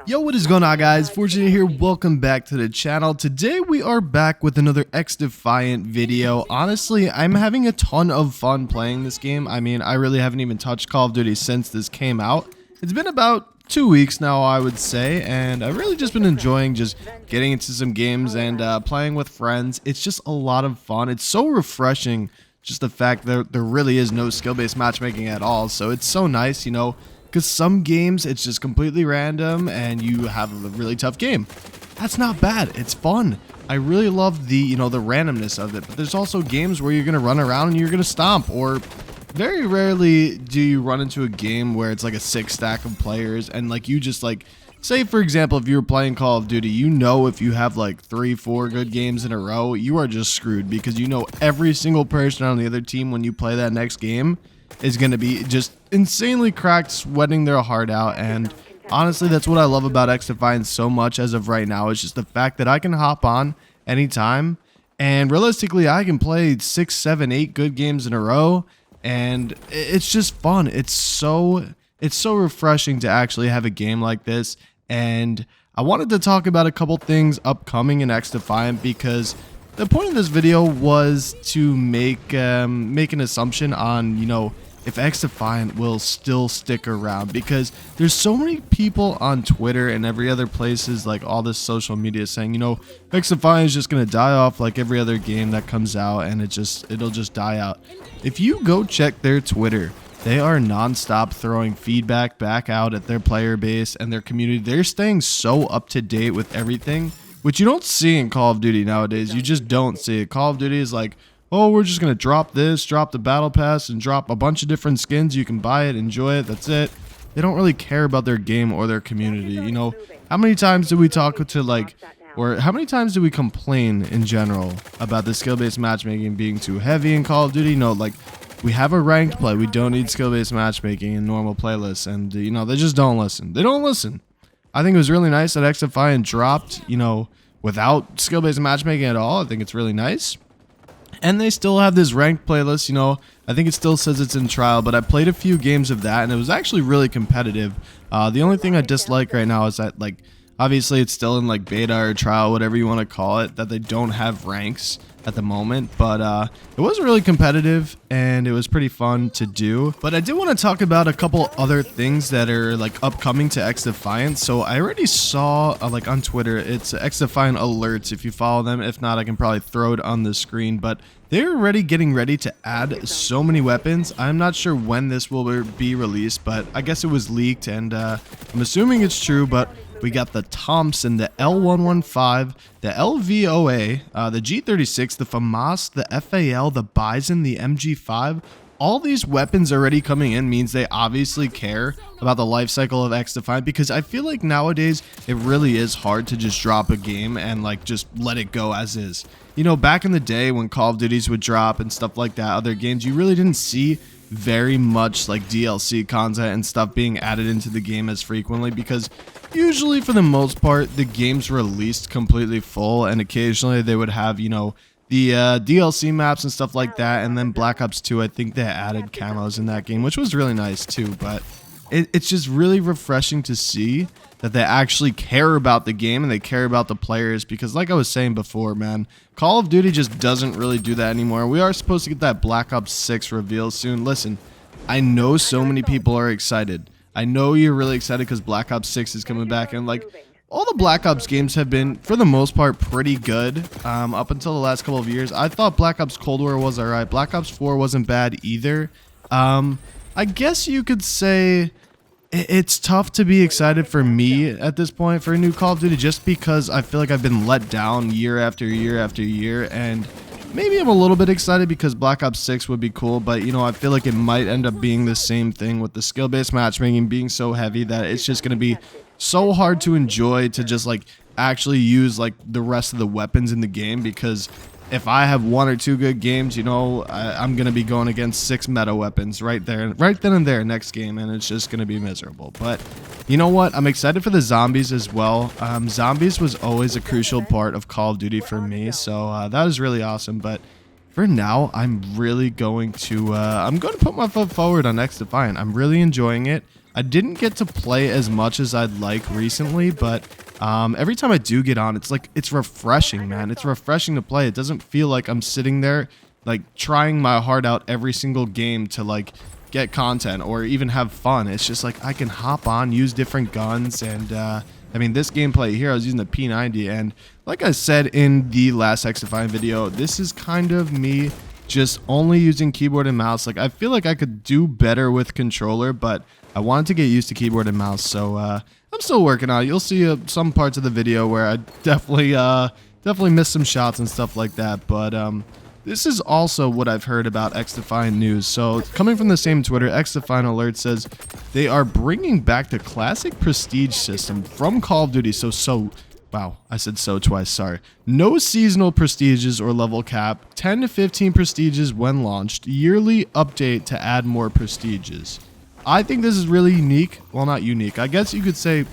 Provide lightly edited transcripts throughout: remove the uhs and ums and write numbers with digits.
Yo, what is going on, guys? Fortunate here. Welcome back to the channel. Today we are back with another xDefiant video. Honestly, I'm having a ton of fun playing this game. I mean, I really haven't even touched Call of Duty since this came out. It's been about 2 weeks now, I would say, and I've really just been enjoying just getting into some games and playing with friends. It's just a lot of fun. It's so refreshing, just the fact that there really is no skill-based matchmaking at all. So it's so nice, you know, because some games it's just completely random and you have a really tough game. That's not bad. It's fun. I really love the, you know, the randomness of it. But there's also games where you're going to run around and you're going to stomp, or very rarely do you run into a game where it's like a 6 stack of players and like you just like, say for example, if you were playing Call of Duty, you know, if you have like 3-4 good games in a row, you are just screwed because you know every single person on the other team when you play that next game is going to be just insanely cracked, sweating their heart out. And honestly, that's what I love about xDefiant so much as of right now. It's just the fact that I can hop on anytime and realistically I can play 6, 7, 8 good games in a row, and it's just fun. It's so refreshing to actually have a game like this. And I wanted to talk about a couple things upcoming in xDefiant because the point of this video was to make an assumption on, you know, if xDefiant will still stick around, because there's so many people on Twitter and every other places, like all this social media, saying, you know, xDefiant is just gonna die off like every other game that comes out, and it'll just die out. If you go check their Twitter, they are non-stop throwing feedback back out at their player base and their community. They're staying so up to date with everything, which you don't see in Call of Duty nowadays. You just don't see it. Call of Duty is like, oh, we're just going to drop this, drop the battle pass, and drop a bunch of different skins. You can buy it, enjoy it, that's it. They don't really care about their game or their community. You know, how many times do we talk to like, or how many times do we complain in general about the skill-based matchmaking being too heavy in Call of Duty? You know, like, we have a ranked play. We don't need skill-based matchmaking in normal playlists. And, you know, they just don't listen. They don't listen. I think it was really nice that xDefiant dropped, you know, without skill-based matchmaking at all. I think it's really nice. And they still have this ranked playlist, you know. I think it still says it's in trial, but I played a few games of that, and it was actually really competitive. The only thing I dislike right now is that, like, obviously it's still in, like, beta or trial, whatever you want to call it, that they don't have ranks at the moment. But it was really competitive, and it was pretty fun to do. But I did want to talk about a couple other things that are, like, upcoming to xDefiant. So I already saw, like, on Twitter, it's xDefiant alerts if you follow them. If not, I can probably throw it on the screen. But they're already getting ready to add so many weapons. I'm not sure when this will be released, but I guess it was leaked, and I'm assuming it's true. But we got the Thompson, the L115, the LVOA, the G36, the FAMAS, the FAL, the Bison, the MG5. All these weapons already coming in means they obviously care about the life cycle of xDefiant, because I feel like nowadays it really is hard to just drop a game and like just let it go as is. You know, back in the day when Call of Duties would drop and stuff like that, other games, you really didn't see very much like DLC content and stuff being added into the game as frequently, because usually for the most part the game's released completely full, and occasionally they would have, you know, the DLC maps and stuff like that. And then Black Ops 2, I think they added camos in that game, which was really nice too. But it's just really refreshing to see that they actually care about the game and they care about the players, because like I was saying before, man, Call of Duty just doesn't really do that anymore. We are supposed to get that Black Ops 6 reveal soon. Listen, I know so many people are excited. I know you're really excited because Black Ops 6 is coming back, and like all the Black Ops games have been, for the most part, pretty good up until the last couple of years. I thought Black Ops Cold War was alright. Black Ops 4 wasn't bad either. I guess you could say it's tough to be excited for me at this point for a new Call of Duty, just because I feel like I've been let down year after year after year. And maybe I'm a little bit excited because Black Ops 6 would be cool, but you know, I feel like it might end up being the same thing with the skill-based matchmaking being so heavy that it's just going to be so hard to enjoy, to just like actually use like the rest of the weapons in the game. Because if I have 1 or 2 good games, you know, I'm going to be going against 6 meta weapons right then and there next game, and it's just going to be miserable. But you know what? I'm excited for the zombies as well. Zombies was always a crucial part of Call of Duty for me, so that is really awesome. But for now, I'm really going to put my foot forward on xDefiant. I'm really enjoying it. I didn't get to play as much as I'd like recently, but every time I do get on, it's refreshing, man. It's refreshing to play. It doesn't feel like I'm sitting there like trying my heart out every single game to like get content or even have fun. It's just like I can hop on, use different guns, and I mean, this gameplay here, I was using the P90, and like I said in the last xDefiant video, this is kind of me just only using keyboard and mouse. Like, I feel like I could do better with controller, but I wanted to get used to keyboard and mouse, so I'm still working on it. You'll see some parts of the video where I definitely missed some shots and stuff like that, but this is also what I've heard about xDefiant news. So coming from the same Twitter, xDefiant Alert says they are bringing back the classic prestige system from Call of Duty. Wow, I said so twice, sorry. No seasonal prestiges or level cap, 10 to 15 prestiges when launched, yearly update to add more prestiges. I think this is really unique. Well, not unique. I guess you could say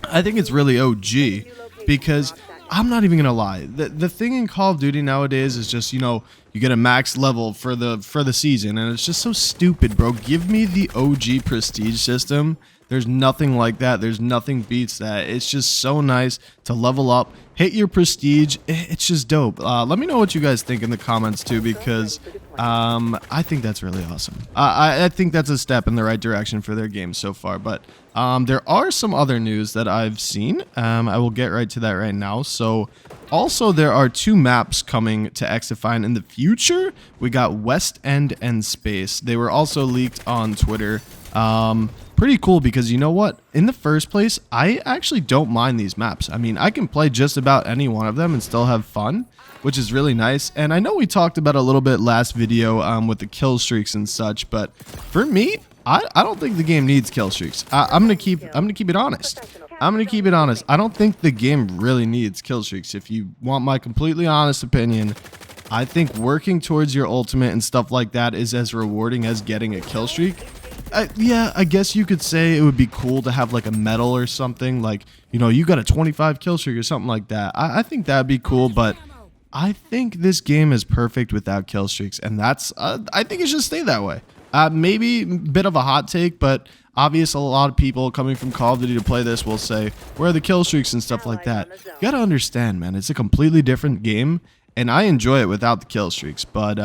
I think it's really OG because I'm not even gonna lie. The thing in Call of Duty nowadays is just, you know, you get a max level for the season, and it's just so stupid, bro. Give me the OG prestige system. There's nothing like that. There's nothing beats that. It's just so nice to level up, hit your prestige. It's just dope. Let me know what you guys think in the comments too, because I think that's really awesome. I think that's a step in the right direction for their game so far. But there are some other news that I've seen. I will get right to that right now. So also there are 2 maps coming to xDefiant in the future. We got West End and Space. They were also leaked on Twitter. Pretty cool because you know what? In the first place, I actually don't mind these maps. I mean, I can play just about any one of them and still have fun, which is really nice. And I know we talked about a little bit last video with the kill streaks and such, but for me, I don't think the game needs kill streaks. I'm gonna keep it honest. I'm gonna keep it honest. I don't think the game really needs kill streaks. If you want my completely honest opinion, I think working towards your ultimate and stuff like that is as rewarding as getting a kill streak. Yeah, I guess you could say it would be cool to have like a medal or something, like, you know, you got a 25 kill streak or something like that. I think that'd be cool, but I think this game is perfect without kill streaks, and that's I think it should stay that way. Maybe a bit of a hot take, but obvious a lot of people coming from Call of Duty to play this will say, where are the kill streaks and stuff like that? You gotta understand, man, it's a completely different game, and I enjoy it without the kill streaks. But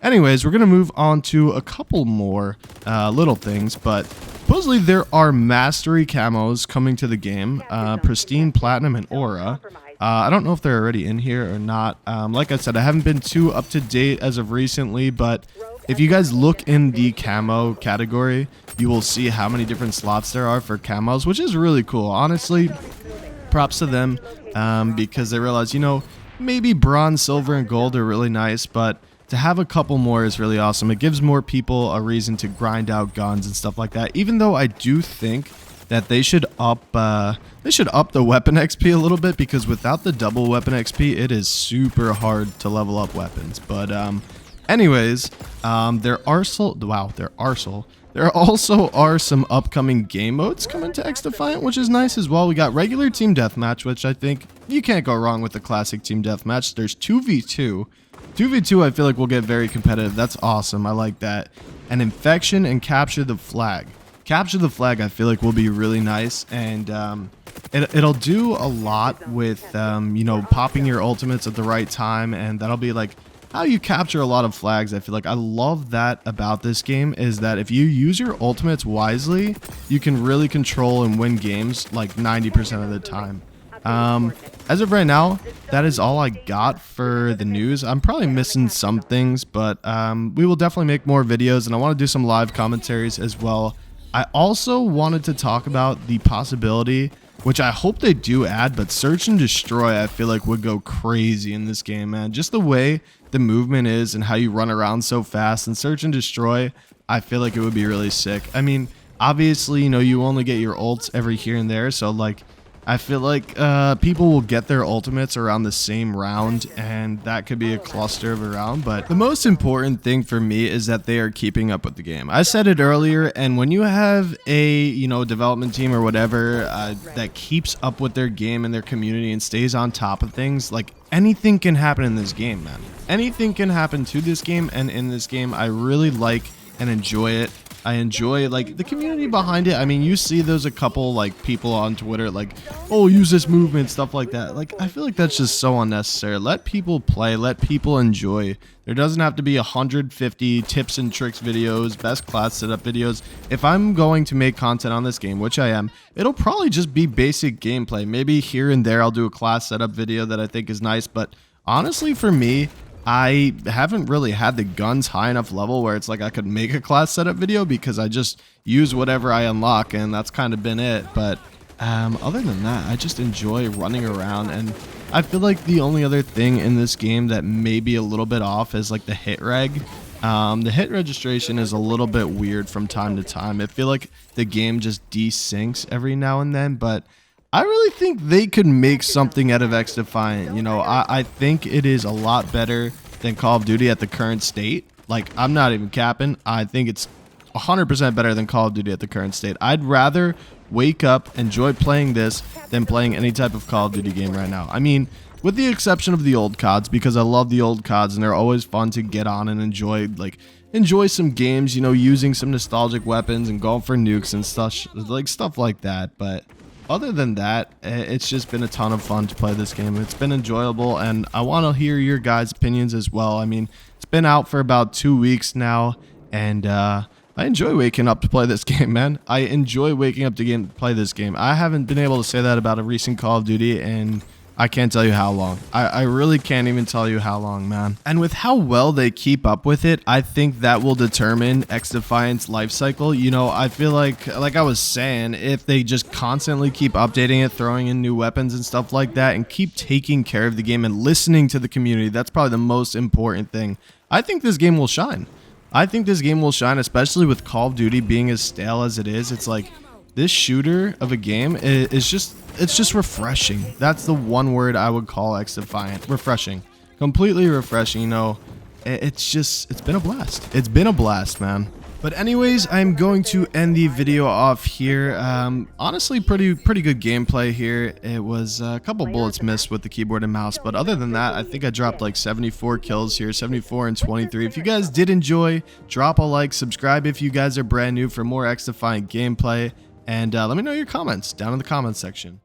anyways, we're going to move on to a couple more little things, but supposedly there are mastery camos coming to the game, Pristine, Platinum, and Aura. I don't know if they're already in here or not. Like I said, I haven't been too up to date as of recently, but if you guys look in the camo category, you will see how many different slots there are for camos, which is really cool. Honestly, props to them because they realize, you know, maybe bronze, silver, and gold are really nice, but to have a couple more is really awesome. It gives more people a reason to grind out guns and stuff like that. Even though I do think that they should up the weapon XP a little bit, because without the double weapon XP, it is super hard to level up weapons. But anyways, there also are some upcoming game modes coming to xDefiant, which is nice as well. We got regular team deathmatch, which I think you can't go wrong with the classic team deathmatch. There's 2v2. 2v2 I feel like will get very competitive. That's awesome. I like that. And infection and capture the flag. Capture the flag I feel like will be really nice, and it'll do a lot with you know, popping your ultimates at the right time, and that'll be like how you capture a lot of flags. I feel like I love that about this game, is that if you use your ultimates wisely, you can really control and win games like 90% of the time. As of right now, that is all I got for the news. I'm probably missing some things, but we will definitely make more videos, and I want to do some live commentaries as well. I also wanted to talk about the possibility, which I hope they do add, but search and destroy I feel like would go crazy in this game, man. Just the way the movement is and how you run around so fast, and search and destroy, I feel like it would be really sick. I mean, obviously, you know, you only get your ults every here and there, so like I feel like people will get their ultimates around the same round, and that could be a cluster of a round. But the most important thing for me is that they are keeping up with the game. I said it earlier, and when you have a development team or whatever that keeps up with their game and their community and stays on top of things, like anything can happen in this game, man. Anything can happen to this game and in this game. I really like and enjoy it. I enjoy like the community behind it. I mean, you see there's a couple like people on Twitter like, oh, use this movement, stuff like that. Like, I feel like that's just so unnecessary. Let people play, let people enjoy. There doesn't have to be 150 tips and tricks videos, best class setup videos. If I'm going to make content on this game, which I am, it'll probably just be basic gameplay. Maybe here and there I'll do a class setup video that I think is nice, but honestly for me, I haven't really had the guns high enough level where it's like I could make a class setup video, because I just use whatever I unlock, and that's kind of been it. But other than that, I just enjoy running around, and I feel like the only other thing in this game that may be a little bit off is like the hit reg. The hit registration is a little bit weird from time to time. I feel like the game just desyncs every now and then, but I really think they could make something out of xDefiant. I think it is a lot better than Call of Duty at the current state. Like, I'm not even capping. I think it's 100% better than Call of Duty at the current state. I'd rather wake up, enjoy playing this, than playing any type of Call of Duty game right now. I mean, with the exception of the old CODs, because I love the old CODs and they're always fun to get on and enjoy some games, using some nostalgic weapons and going for nukes and stuff like that. But other than that, it's just been a ton of fun to play this game. It's been enjoyable, and I want to hear your guys' opinions as well. I mean, it's been out for about 2 weeks now, and I enjoy waking up to play this game, man. I enjoy waking up to play this game. I haven't been able to say that about a recent Call of Duty, and I can't tell you how long. I really can't even tell you how long, man. And with how well they keep up with it, I think that will determine xDefiant's life cycle. I feel like I was saying, if they just constantly keep updating it, throwing in new weapons and stuff like that, and keep taking care of the game and listening to the community, that's probably the most important thing. I think this game will shine. I think this game will shine, especially with Call of Duty being as stale as it is. It's like, this shooter of a game is just refreshing. That's the one word I would call xDefiant. Refreshing. Completely refreshing. It's been a blast. It's been a blast, man. But anyways, I'm going to end the video off here. Honestly, pretty good gameplay here. It was a couple bullets missed with the keyboard and mouse, but other than that, I think I dropped like 74 kills here, 74 and 23. If you guys did enjoy, drop a like, subscribe if you guys are brand new for more xDefiant gameplay. And let me know your comments down in the comments section.